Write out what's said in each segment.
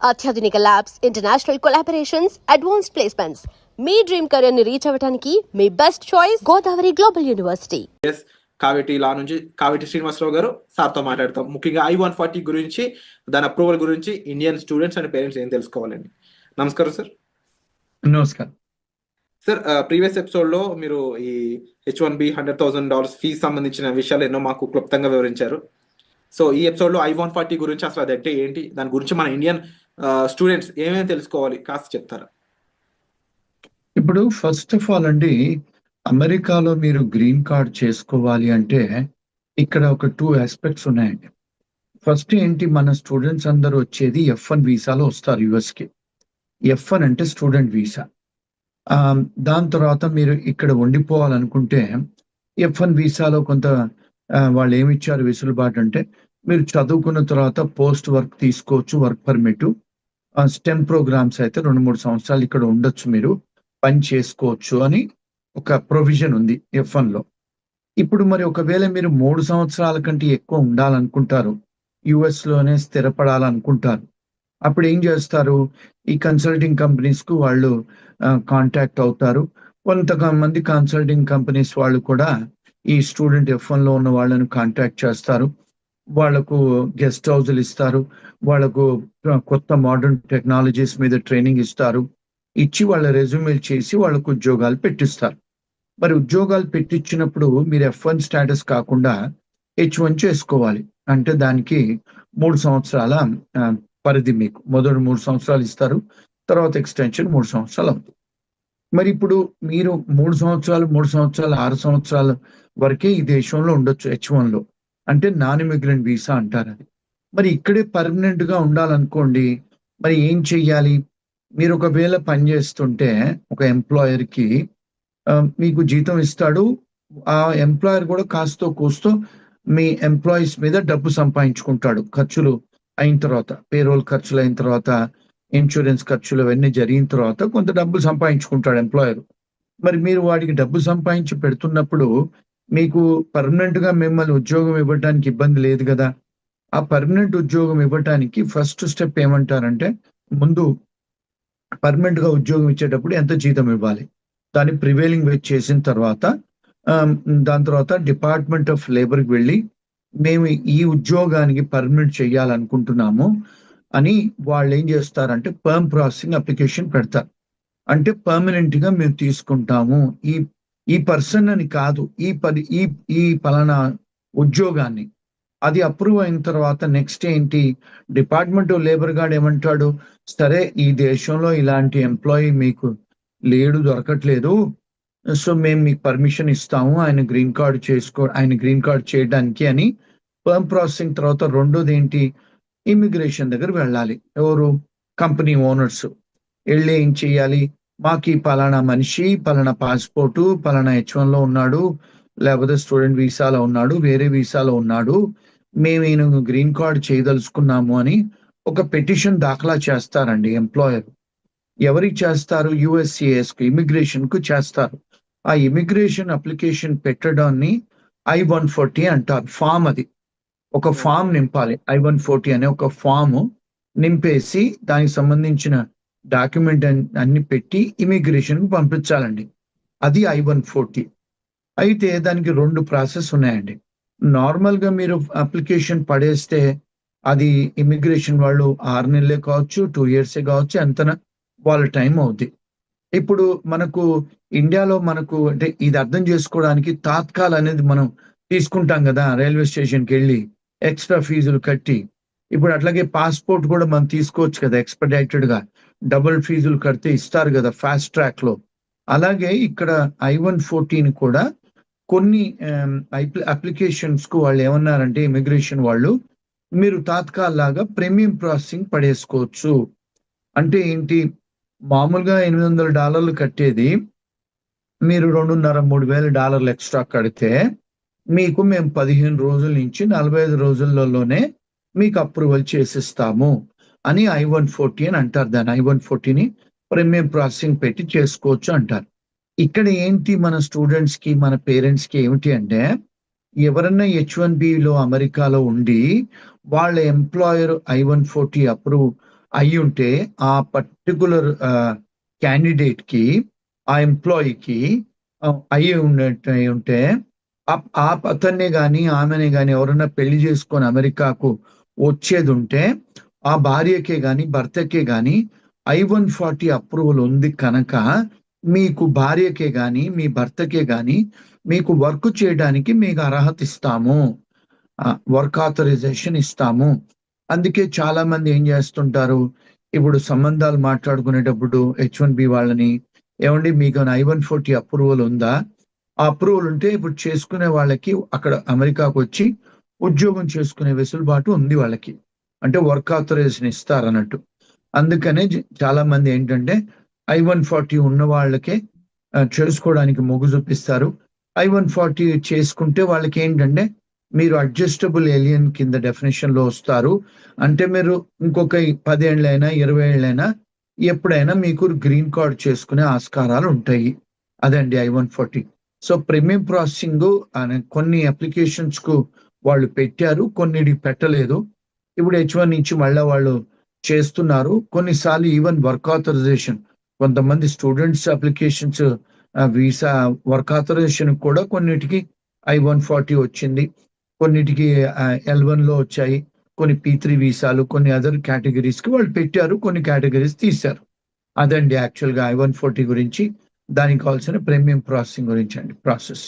అత్యాధునిక labs, international collaborations, advanced placements. మీ dream career ని రీచ్ అవ్వడానికి మీ best choice Godavari global university. Kaveti లా నుంచి కావేటి శ్రీనివాసరావు గారు సార్తో మాట్లాడతాం. ముఖ్యంగా I-140 గురించి, దాని అప్రూవల్ గురించి ఇండియన్ స్టూడెంట్స్ అండ్ పేరెంట్స్ ఏం తెలుసుకోవాలండి. నమస్కారం సార్. నమస్కారం సార్, ప్రీవియస్ ఎపిసోడ్ లో మీరు ఈ H-1B $100,000 ఫీజు సంబంధించిన విషయాలు ఎన్నో మాకు క్లుప్తంగా వివరించారు. సో ఈ ఎపిసోడ్ లో I-140 గురించి అసలు అది అంటే ఏంటి, దాని గురించి మన ఇండియన్ స్టూడెంట్స్ ఏమేమి తెలుసుకోవాలి కాస్త చెప్తారా? ఇప్పుడు ఫస్ట్ ఆఫ్ ఆల్ అండి, అమెరికాలో మీరు గ్రీన్ కార్డ్ చేసుకోవాలి అంటే ఇక్కడ ఒక 2 ఆస్పెక్ట్స్ ఉన్నాయండి. ఫస్ట్ ఏంటి, మన స్టూడెంట్స్ అందరూ వచ్చేది F1 వీసాలో వస్తారు యుఎస్కి. F1 అంటే స్టూడెంట్ వీసా. దాని తర్వాత మీరు ఇక్కడ ఉండిపోవాలనుకుంటే F1 వీసాలో కొంత వాళ్ళు ఏమి ఇచ్చారు వెసులుబాటు అంటే, మీరు చదువుకున్న తర్వాత పోస్ట్ వర్క్ తీసుకోవచ్చు, వర్క్ పర్మిట్. స్టెమ్ ప్రోగ్రామ్స్ అయితే 2-3 సంవత్సరాలు ఇక్కడ ఉండొచ్చు, మీరు పని చేసుకోవచ్చు అని ఒక ప్రొవిజన్ ఉంది F1 లో. ఇప్పుడు మరి ఒకవేళ మీరు 3 సంవత్సరాల కంటే ఎక్కువ ఉండాలనుకుంటారు, యుఎస్ లోనే స్థిరపడాలనుకుంటారు, అప్పుడు ఏం చేస్తారు, ఈ కన్సల్టింగ్ కంపెనీస్ కు వాళ్ళు కాంటాక్ట్ అవుతారు. కొంతమంది కన్సల్టింగ్ కంపెనీస్ వాళ్ళు కూడా ఈ స్టూడెంట్ F1 లో ఉన్న వాళ్ళను కాంటాక్ట్ చేస్తారు. వాళ్లకు గెస్ట్ హౌస్లు ఇస్తారు, వాళ్లకు కొత్త మోడర్న్ టెక్నాలజీస్ మీద ట్రైనింగ్ ఇస్తారు, ఇచ్చి వాళ్ళ రెజ్యూమేలు చేసి వాళ్ళకు ఉద్యోగాలు పెట్టిస్తారు. మరి ఉద్యోగాలు పెట్టించినప్పుడు మీరు F1 స్టేటస్ కాకుండా H1 చేసుకోవాలి. అంటే దానికి 3 సంవత్సరాల పరిధి, మీకు మొదటి 3 సంవత్సరాలు ఇస్తారు, తర్వాత ఎక్స్టెన్షన్ 3 సంవత్సరాలు అవుతుంది. మరి ఇప్పుడు మీరు 3 సంవత్సరాలు 6 సంవత్సరాల వరకే ఈ దేశంలో ఉండొచ్చు H1 లో, అంటే నాన్ ఇమిగ్రెంట్ వీసా అంటారు అది. మరి ఇక్కడే పర్మనెంట్ గా ఉండాలనుకోండి, మరి ఏం చెయ్యాలి? మీరు ఒకవేళ పనిచేస్తుంటే ఒక ఎంప్లాయర్ కి మీకు జీతం ఇస్తాడు, ఆ ఎంప్లాయర్ కూడా కాస్తో కూస్తో మీ ఎంప్లాయీస్ మీద డబ్బు సంపాదించుకుంటాడు. ఖర్చులు అయిన తర్వాత, పేరోల్ ఖర్చులు అయిన తర్వాత, ఇన్సూరెన్స్ ఖర్చులు అవన్నీ జరిగిన తర్వాత కొంత డబ్బు సంపాదించుకుంటాడు ఎంప్లాయర్. మరి మీరు వాడికి డబ్బు సంపాదించి పెడుతున్నప్పుడు మీకు పర్మనెంట్ గా మిమ్మల్ని ఉద్యోగం ఇవ్వడానికి ఇబ్బంది లేదు కదా. ఆ పర్మనెంట్ ఉద్యోగం ఇవ్వడానికి ఫస్ట్ స్టెప్ ఏమంటారంటే, ముందు పర్మనెంట్ గా ఉద్యోగం ఇచ్చేటప్పుడు ఎంత జీతం ఇవ్వాలి, దాన్ని ప్రివేలింగ్ వేజ్ చేసిన తర్వాత దాని తర్వాత డిపార్ట్మెంట్ ఆఫ్ లేబర్కి వెళ్ళి మేము ఈ ఉద్యోగానికి పర్మనెంట్ చేయాలనుకుంటున్నాము అని వాళ్ళు ఏం చేస్తారంటే పర్మ్ ప్రాసెసింగ్ అప్లికేషన్ పెడతారు. అంటే పర్మనెంట్ గా మేము తీసుకుంటాము ఈ పర్సన్ అని కాదు, ఈ పలానా ఉద్యోగాన్ని. అది అప్రూవ్ అయిన తర్వాత నెక్స్ట్ ఏంటి, డిపార్ట్మెంట్ ఆఫ్ లేబర్ గార్డ్ ఏమంటాడు, సరే ఈ దేశంలో ఇలాంటి ఎంప్లాయీ మీకు లేడు, దొరకట్లేదు, సో మేము మీకు పర్మిషన్ ఇస్తాము ఆయన గ్రీన్ కార్డ్ చేయడానికి అని పర్మ్ ప్రాసెసింగ్. తర్వాత రెండోది ఏంటి, ఇమిగ్రేషన్ దగ్గర వెళ్ళాలి. ఎవరు, కంపెనీ ఓనర్స్ వెళ్ళి ఏం చెయ్యాలి, మాకు ఈ పలానా మనిషి పలానా పాస్పోర్టు పలానా H1 లో ఉన్నాడు, లేకపోతే స్టూడెంట్ వీసాలో ఉన్నాడు, వేరే వీసాలో ఉన్నాడు, మేము ఈయన గ్రీన్ కార్డ్ చేయదలుచుకున్నాము అని ఒక పిటిషన్ దాఖలా చేస్తారండి ఎంప్లాయర్. ఎవరికి చేస్తారు, USCIS కు, ఇమిగ్రేషన్ కు చేస్తారు. ఆ ఇమిగ్రేషన్ అప్లికేషన్ పెట్టడాన్ని I-140 అంటారు. ఫామ్, అది ఒక ఫామ్ నింపాలి. I-140 అనే ఒక ఫామ్ నింపేసి దానికి సంబంధించిన డాక్యుమెంట్ అన్ని పెట్టి ఇమిగ్రేషన్ కు పంపించాలండి. అది I-140. అయితే దానికి 2 ప్రాసెస్ ఉన్నాయండి. నార్మల్ గా మీరు అప్లికేషన్ పడేస్తే అది ఇమిగ్రేషన్ వాళ్ళు 6 నెలలే కావచ్చు, 2 years కావచ్చు, ఎంత వాళ్ళ టైం అవుద్ది. ఇప్పుడు మనకు ఇండియాలో అంటే ఇది అర్థం చేసుకోవడానికి తాత్కాల్ అనేది మనం తీసుకుంటాం కదా, రైల్వే స్టేషన్కి వెళ్ళి ఎక్స్ట్రా ఫీజులు కట్టి. ఇప్పుడు అట్లాగే పాస్పోర్ట్ కూడా మనం తీసుకోవచ్చు కదా ఎక్స్పెడిటెడ్ గా, డబుల్ ఫీజులు కడితే ఇస్తారు కదా ఫాస్ట్ ట్రాక్ లో. అలాగే ఇక్కడ I-140 కూడా కొన్ని అప్లికేషన్స్ కు వాళ్ళు ఏమన్నారంటే, ఇమిగ్రేషన్ వాళ్ళు, మీరు తాత్కాల్ లాగా ప్రీమియం ప్రాసెసింగ్ పడేసుకోవచ్చు. అంటే ఏంటి, మామూలుగా $800 కట్టేది మీరు $2,500-3,000 ఎక్స్ట్రా కడితే మీకు మేము 15 రోజుల నుంచి 45 రోజులలోనే మీకు అప్రూవల్ చేసిస్తాము అని I-140 అని అంటారు. దాన్ని I-140ని ప్రీమియం ప్రాసెసింగ్ పెట్టి చేసుకోవచ్చు అంటారు. ఇక్కడ ఏంటి, మన స్టూడెంట్స్ కి మన పేరెంట్స్ కి ఏమిటి అంటే, ఎవరన్నా H1B లో అమెరికాలో ఉండి వాళ్ళ ఎంప్లాయర్ I-140 అప్రూవ్ అయి ఉంటే ఆ పర్టికులర్ క్యాండిడేట్ కి ఆ ఎంప్లాయీకి అయి ఉంటే అతన్నే గాని ఆమెనే గాని ఎవరన్నా పెళ్లి చేసుకొని అమెరికాకు వచ్చేది ఉంటే ఆ భార్యకే గాని భర్తకే గాని I-140 అప్రూవల్ ఉంది కనుక మీకు భార్యకే గాని మీ భర్తకే గాని మీకు వర్క్ చేయడానికి మీకు అర్హత ఇస్తాము, వర్క్ ఆథరైజేషన్ ఇస్తాము. అందుకే చాలా మంది ఏం చేస్తుంటారు, ఇప్పుడు సంబంధాలు మాట్లాడుకునేటప్పుడు H1B వాళ్ళని, ఏమండి మీకు I-140 అప్రూవల్ ఉందా? ఆ అప్రూవల్ ఉంటే ఇప్పుడు చేసుకునే వాళ్ళకి అక్కడ అమెరికాకు వచ్చి ఉద్యోగం చేసుకునే వెసులుబాటు ఉంది వాళ్ళకి, అంటే వర్క్ ఆథరైజేషన్ ఇస్తారన్నట్టు. అందుకనే చాలా మంది ఏంటంటే I-140 ఉన్న వాళ్ళకే చేసుకోవడానికి మొగ్గు చూపిస్తారు. I-140 చేసుకుంటే వాళ్ళకి ఏంటంటే మీరు అడ్జస్టబుల్ ఏలియన్ కింద డెఫినేషన్ లో వస్తారు. అంటే మీరు ఇంకొక 10 ఏళ్ళైనా 20 ఏళ్ళైనా ఎప్పుడైనా మీకు గ్రీన్ కార్డ్ చేసుకునే ఆస్కారాలు ఉంటాయి. అదండి I-140. సో ప్రీమియం ప్రాసెసింగ్ కొన్ని అప్లికేషన్స్ కు వాళ్ళు పెట్టారు, కొన్నిటికి పెట్టలేదు. ఇప్పుడు H1 నుంచి మళ్ళీ వాళ్ళు చేస్తున్నారు. కొన్నిసార్లు ఈవెన్ వర్క్ ఆథరైజేషన్, కొంతమంది students applications visa work authorisation కూడా కొన్నిటికి I-140 వచ్చింది, కొన్నిటికి L1 లో వచ్చాయి, కొన్ని P3 వీసాలు, కొన్ని అదర్ కేటగిరీస్ కి వాళ్ళు పెట్టారు, కొన్ని కేటగిరీస్ తీశారు. అదండి యాక్చువల్ గా I-140 గురించి, దానికి కావాల్సిన ప్రీమియం ప్రాసెసింగ్ గురించి అండి ప్రాసెస్.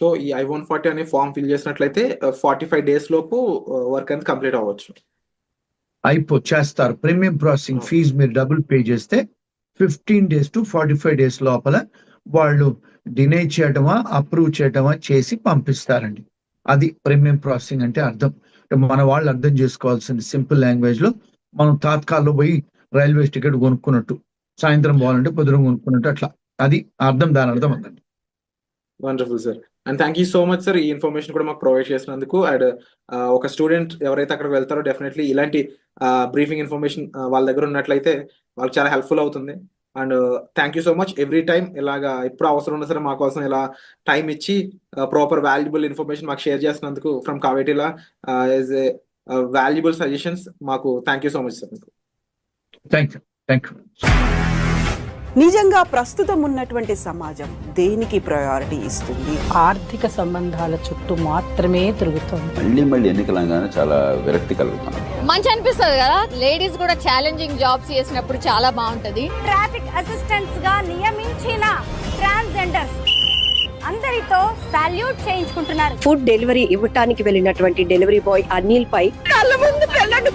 సో ఈ I-140 అనే ఫామ్ ఫిల్ చేసినట్లయితే 45 days లోపు వర్క్ అనేది కంప్లీట్ అవ్వచ్చు. చేస్తారు. ప్రీమియం ప్రాసెసింగ్ ఫీజు మీరు డబుల్ పే చేస్తే 15 days to 45 days లోపల వాళ్ళు డినై చేయటమా అప్రూవ్ చేయటమా చేసి పంపిస్తారండి. అది ప్రీమియం ప్రాసెసింగ్ అంటే అర్థం. మన వాళ్ళు అర్థం చేసుకోవాల్సింది సింపుల్ లాంగ్వేజ్ లో, మనం తాత్కాల్లో పోయి రైల్వే టికెట్ కొనుక్కున్నట్టు, సాయంత్రం పోవాలంటే పొద్దున కొనుక్కున్నట్టు, అట్లా అది అర్థం, దాని అర్థం అందండి. Wonderful sir, and thank you so much sir ఈ ఇన్ఫర్మేషన్ కూడా మాకు ప్రొవైడ్ చేసినందుకు. అండ్ ఒక స్టూడెంట్ ఎవరైతే అక్కడికి వెళ్తారో డెఫినెట్లీ ఇలాంటి బ్రీఫింగ్ ఇన్ఫర్మేషన్ వాళ్ళ దగ్గర ఉన్నట్లయితే వాళ్ళకి చాలా హెల్ప్ఫుల్ అవుతుంది. And thank you so much every time ఇలాగా ఎప్పుడు అవసరం ఉన్నా సరే మా కోసం ఇలా టైం ఇచ్చి ప్రాపర్ వాల్యుబుల్ ఇన్ఫర్మేషన్ మాకు షేర్ చేసినందుకు ఫ్రమ్ కావేటిలా యాజ్ ఏ వాల్యుబుల్ సజెషన్స్ మాకు thank you so much sir. Thank you. నిజంగా ప్రస్తుతం ఉన్నటువంటి సమాజం దేనికి ప్రయారిటీ ఇస్తుంది? ఆర్థిక సంబంధాల చుట్టూ మాత్రమే తిరుగుతుంది. మళ్ళీ ఎన్నికలంగానే చాలా విరక్తి కలుగుతాం. మంచి అనిపిస్తుంది కదా, లేడీస్ కూడా ఛాలెంజింగ్ జాబ్స్ చేసినప్పుడు చాలా బాగుంటది. ట్రాఫిక్ అసిస్టెంట్స్ గా నియమించిన ట్రాన్స్జెండర్స్ అందరితో సాల్యూట్ చేయించుకుంటున్నారు. ఫుడ్ డెలివరీ ఇవ్వటానికి వెళ్ళినటువంటి డెలివరీ బాయ్ అనిల్ పై కళ్ళ ముందు పెళ్ళండి